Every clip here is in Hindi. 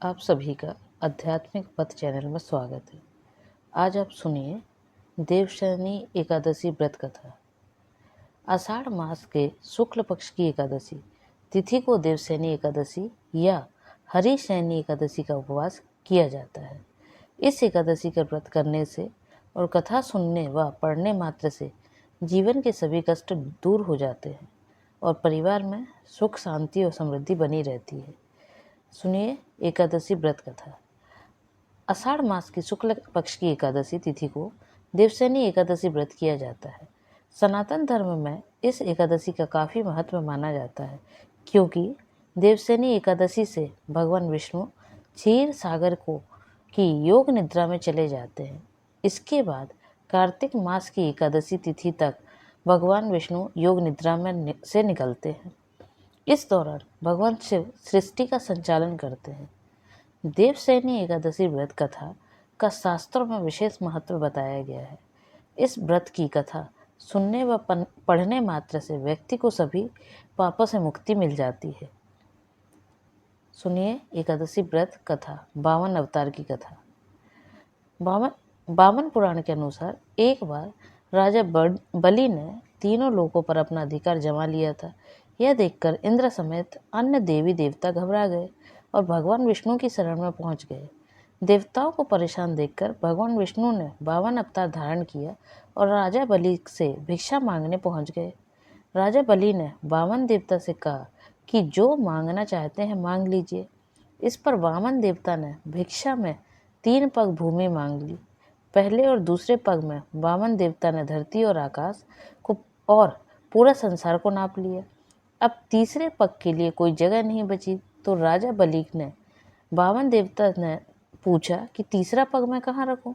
आप सभी का आध्यात्मिक पथ चैनल में स्वागत है। आज आप सुनिए देवशयनी एकादशी व्रत कथा। आषाढ़ मास के शुक्ल पक्ष की एकादशी तिथि को देवशयनी एकादशी या हरिशयनी एकादशी का उपवास किया जाता है। इस एकादशी का व्रत करने से और कथा सुनने व पढ़ने मात्र से जीवन के सभी कष्ट दूर हो जाते हैं और परिवार में सुख शांति और समृद्धि बनी रहती है। सुनिए एकादशी व्रत कथा। आषाढ़ मास की शुक्ल पक्ष की एकादशी तिथि को देवशयनी एकादशी व्रत किया जाता है। सनातन धर्म में इस एकादशी का काफ़ी महत्व माना जाता है, क्योंकि देवशयनी एकादशी से भगवान विष्णु क्षीर सागर की योग निद्रा में चले जाते हैं। इसके बाद कार्तिक मास की एकादशी तिथि तक भगवान विष्णु योग निद्रा में से निकलते हैं। इस दौरान भगवान शिव सृष्टि का संचालन करते हैं। देवशयनी एकादशी व्रत कथा का शास्त्रों में विशेष महत्व बताया गया है। इस व्रत की कथा सुनने व पढ़ने मात्र से व्यक्ति को सभी पापों से मुक्ति मिल जाती है। सुनिए एकादशी व्रत कथा। बामन अवतार की कथा। बामन पुराण के अनुसार एक बार राजा बलि ने तीनों लोकों पर अपना अधिकार जमा लिया था। यह देखकर इंद्र समेत अन्य देवी देवता घबरा गए और भगवान विष्णु की शरण में पहुंच गए। देवताओं को परेशान देखकर भगवान विष्णु ने बामन अवतार धारण किया और राजा बलि से भिक्षा मांगने पहुंच गए। राजा बलि ने बामन देवता से कहा कि जो मांगना चाहते हैं मांग लीजिए। इस पर वामन देवता ने भिक्षा में 3 पग भूमि मांग ली। पहले और दूसरे पग में वामन देवता ने धरती और आकाश को और पूरा संसार को नाप लिया। अब तीसरे पग के लिए कोई जगह नहीं बची, तो राजा बलि ने वामन देवता ने पूछा कि तीसरा पग मैं कहाँ रखूं?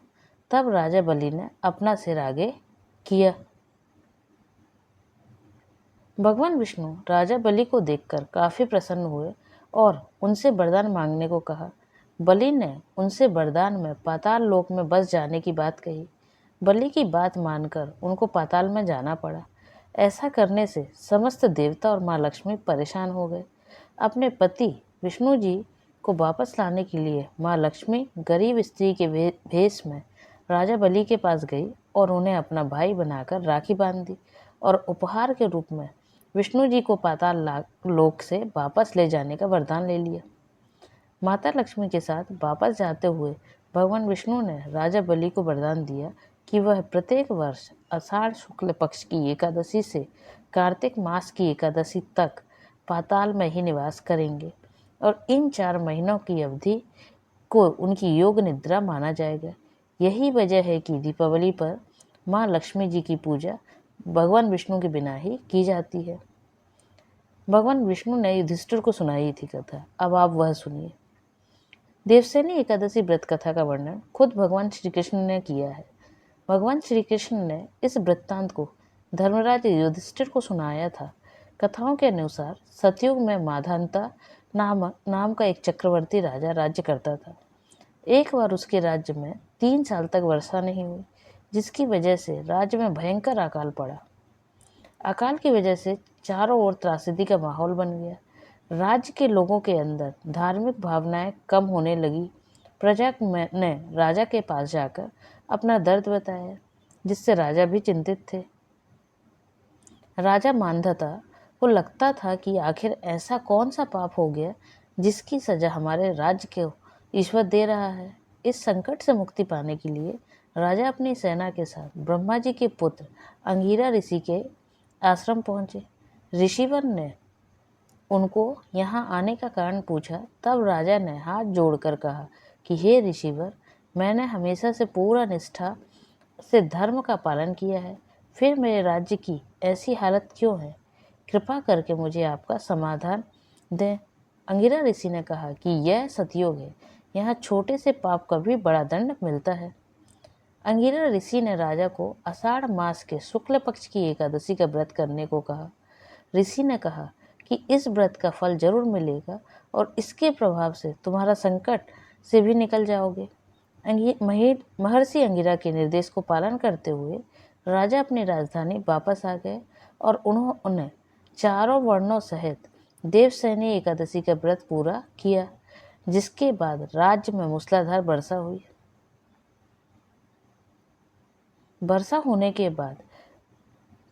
तब राजा बलि ने अपना सिर आगे किया। भगवान विष्णु राजा बलि को देखकर काफी प्रसन्न हुए और उनसे वरदान मांगने को कहा। बलि ने उनसे वरदान में पाताल लोक में बस जाने की बात कही। बलि की बात मानकर उनको पाताल में जाना पड़ा। ऐसा करने से समस्त देवता और माँ लक्ष्मी परेशान हो गए। अपने पति विष्णु जी को वापस लाने के लिए माँ लक्ष्मी गरीब स्त्री के भेष में राजा बलि के पास गई और उन्हें अपना भाई बनाकर राखी बांध दी और उपहार के रूप में विष्णु जी को पाताल लोक से वापस ले जाने का वरदान ले लिया। माता लक्ष्मी के साथ वापस जाते हुए भगवान विष्णु ने राजा बलि को वरदान दिया कि वह प्रत्येक वर्ष आषाढ़ शुक्ल पक्ष की एकादशी से कार्तिक मास की एकादशी तक पाताल में ही निवास करेंगे और इन 4 महीनों की अवधि को उनकी योग निद्रा माना जाएगा। यही वजह है कि दीपावली पर माँ लक्ष्मी जी की पूजा भगवान विष्णु के बिना ही की जाती है। भगवान विष्णु ने युधिष्ठिर को सुनाई थी कथा, अब आप वह सुनिए। देवशयनी एकादशी व्रत कथा का वर्णन खुद भगवान श्री कृष्ण ने किया है। भगवान श्री कृष्ण ने इस वृत्तांत को धर्मराज युधिष्ठिर को सुनाया था। कथाओं के अनुसार सतयुग में माधांता नाम का एक चक्रवर्ती राजा राज्य करता था। एक बार उसके राज्य में 3 साल तक वर्षा नहीं हुई, जिसकी वजह से राज्य में भयंकर अकाल पड़ा। अकाल की वजह से चारों ओर त्रासदी का माहौल बन गया। राज्य के लोगों के अंदर धार्मिक भावनाएं कम होने लगी। प्रजा ने राजा के पास जाकर अपना दर्द बताया, जिससे राजा भी चिंतित थे। राजा मानधाता को लगता था कि आखिर ऐसा कौन सा पाप हो गया जिसकी सजा हमारे राज्य को ईश्वर दे रहा है। इस संकट से मुक्ति पाने के लिए राजा अपनी सेना के साथ ब्रह्मा जी के पुत्र अंगिरा ऋषि के आश्रम पहुंचे। ऋषिवर ने उनको यहाँ आने का कारण पूछा। तब राजा ने हाथ जोड़कर कहा कि हे ऋषिवर, मैंने हमेशा से पूरा निष्ठा से धर्म का पालन किया है, फिर मेरे राज्य की ऐसी हालत क्यों है? कृपा करके मुझे आपका समाधान दें। अंगिरा ऋषि ने कहा कि यह सतयुग है, यहाँ छोटे से पाप का भी बड़ा दंड मिलता है। अंगिरा ऋषि ने राजा को आषाढ़ मास के शुक्ल पक्ष की एकादशी का व्रत करने को कहा। ऋषि ने कहा कि इस व्रत का फल जरूर मिलेगा और इसके प्रभाव से तुम्हारा संकट से भी निकल जाओगे। महर्षि अंगिरा के निर्देश को पालन करते हुए राजा अपनी राजधानी वापस आ गए और उन्होंने चारों वर्णों सहित देवशयनी एकादशी का व्रत पूरा किया। जिसके बाद राज्य में मूसलाधार वर्षा हुई। वर्षा होने के बाद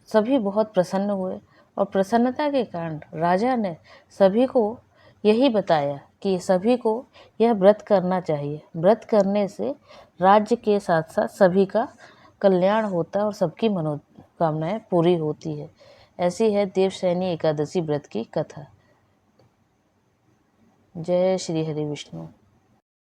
सभी बहुत प्रसन्न हुए और प्रसन्नता के कारण राजा ने सभी को यही बताया कि सभी को यह व्रत करना चाहिए। व्रत करने से राज्य के साथ साथ सभी का कल्याण होता है और सबकी मनोकामनाएं पूरी होती है। ऐसी है देवशयनी एकादशी व्रत की कथा। जय श्री हरि विष्णु।